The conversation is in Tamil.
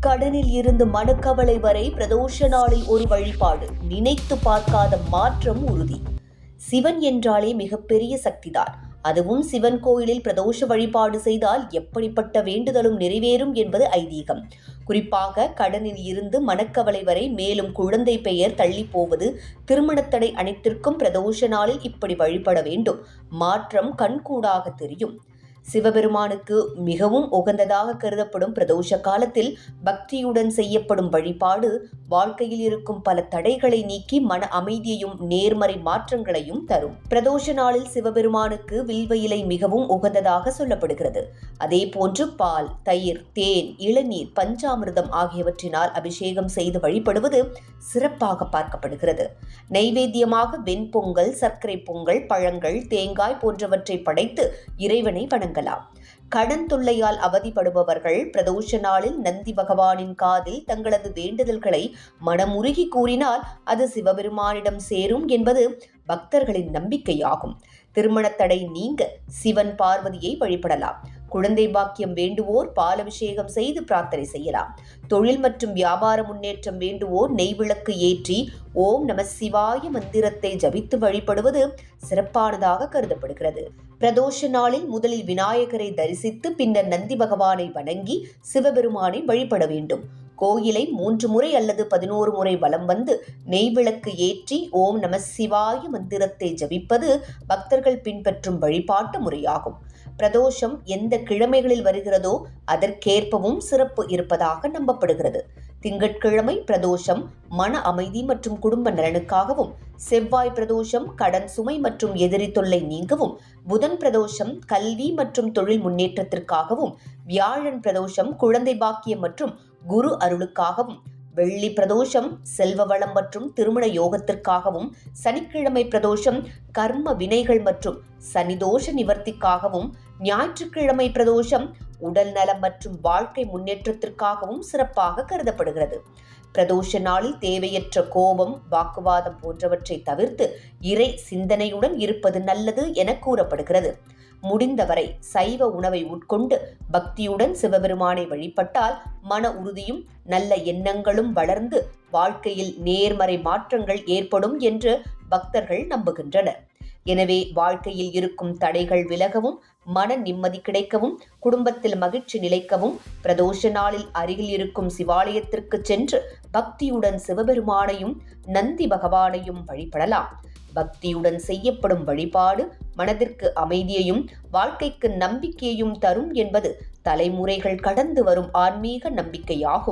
கடனில் இருந்து மனக்கவலை வரை பிரதோஷ நாளில் ஒரு வழிபாடு, நினைத்து பார்க்காத மாற்றம் உறுதி. சிவன் என்றாலே மிகப்பெரிய சக்திதான். அதுவும் சிவன் கோயிலில் பிரதோஷ வழிபாடு செய்தால் எப்படிப்பட்ட வேண்டுதலும் நிறைவேறும் என்பது ஐதீகம். குறிப்பாக கடனில் இருந்து மனக்கவலை வரை, மேலும் குழந்தை பெயர் தள்ளி போவது, திருமணத்தடை அனைத்திற்கும் பிரதோஷ நாளில் இப்படி வழிபட வேண்டும். மாற்றம் கண்கூடாக தெரியும். சிவபெருமானுக்கு மிகவும் உகந்ததாக கருதப்படும் பிரதோஷ காலத்தில் பக்தியுடன் செய்யப்படும் வழிபாடு வாழ்க்கையில் இருக்கும் பல தடைகளை நீக்கி மன அமைதியையும் நேர்மறை மாற்றங்களையும் தரும். பிரதோஷ நாளில் சிவபெருமானுக்கு வில்வ இலை மிகவும் உகந்ததாக சொல்லப்படுகிறது. அதே போன்று பால், தயிர், தேன், இளநீர், பஞ்சாமிர்தம் ஆகியவற்றினால் அபிஷேகம் செய்து வழிபடுவது சிறப்பாக பார்க்கப்படுகிறது. நைவேத்தியமாக வெண்பொங்கல், சர்க்கரை பொங்கல், பழங்கள், தேங்காய் போன்றவற்றை படைத்து இறைவனை வணங்கலாம். கடன் தொல்லையால் அவதிப்படுபவர்கள் பிரதோஷ நாளில் நந்தி பகவானின் காதில் தங்களது வேண்டுதல்களை மனமுருகி கூறினால் அது சிவபெருமானிடம் சேரும் என்பது பக்தர்களின் நம்பிக்கையாகும். திருமணத்தடை நீங்க சிவன் பார்வதியை வழிபடலாம். குழந்தை பாக்கியம் வேண்டுவோர் பாலபிஷேகம் செய்து பிரார்த்தனை செய்யலாம். தொழில் மற்றும் வியாபார முன்னேற்றம் வேண்டுவோர் நெய்விளக்கு ஏற்றி ஓம் நம சிவாய மந்திரத்தை ஜபித்து வழிபடுவது சிறப்பானதாக கருதப்படுகிறது. பிரதோஷ நாளில் முதலில் விநாயகரை தரிசித்து பின்னர் நந்தி பகவானை வணங்கி சிவபெருமானை வழிபட வேண்டும். கோயிலை 3 முறை அல்லது 11 முறை வலம் வந்து நெய்விளக்கு ஏற்றி ஓம் நம சிவாய மந்திரத்தை ஜபிப்பது பக்தர்கள் பின்பற்றும் வழிபாட்டு முறையாகும். பிரதோஷம் எந்த கிழமைகளில் வருகிறதோ அதற்கேற்பவும் சிறப்பு இருப்பதாக நம்பப்படுகிறது. திங்கட்கிழமை பிரதோஷம் மன அமைதி மற்றும் குடும்ப நலனுக்காகவும், செவ்வாய் பிரதோஷம் கடன் சுமை மற்றும் எதிரி தொல்லை நீங்கவும், புதன் பிரதோஷம் கல்வி மற்றும் தொழில் முன்னேற்றத்திற்காகவும், வியாழன் பிரதோஷம் குழந்தை பாக்கியம் மற்றும் குரு அருளுக்காகவும், வெள்ளி பிரதோஷம் செல்வ வளம் மற்றும் திருமண யோகத்திற்காகவும், சனிக்கிழமை பிரதோஷம் கர்ம வினைகள் மற்றும் சனிதோஷ நிவர்த்திக்காகவும், ஞாயிற்றுக்கிழமை பிரதோஷம் உடல் நலம் மற்றும் வாழ்க்கை முன்னேற்றத்திற்காகவும் சிறப்பாக கருதப்படுகிறது. பிரதோஷ நாளில் தேவையற்ற கோபம், வாக்குவாதம் போன்றவற்றை தவிர்த்து இறை சிந்தனையுடன் இருப்பது நல்லது என கூறப்படுகிறது. முடிந்தவரை சைவ உணவை உட்கொண்டு பக்தியுடன் சிவபெருமானை வழிபட்டால் மன உறுதியும் நல்ல எண்ணங்களும் வளர்ந்து வாழ்க்கையில் நேர்மறை மாற்றங்கள் ஏற்படும் என்று பக்தர்கள் நம்புகின்றனர். எனவே வாழ்க்கையில் இருக்கும் தடைகள் விலகவும், மன நிம்மதி கிடைக்கவும், குடும்பத்தில் மகிழ்ச்சி நிலைக்கவும் பிரதோஷ நாளில் அருகில் இருக்கும் சிவாலயத்திற்கு சென்று பக்தியுடன் சிவபெருமானையும் நந்தி பகவானையும் வழிபடலாம். பக்தியுடன் செய்யப்படும் வழிபாடு மனதிற்கு அமைதியையும் வாழ்க்கைக்கு நம்பிக்கையையும் தரும் என்பது தலைமுறைகள் கடந்து வரும் ஆன்மீக நம்பிக்கையாகும்.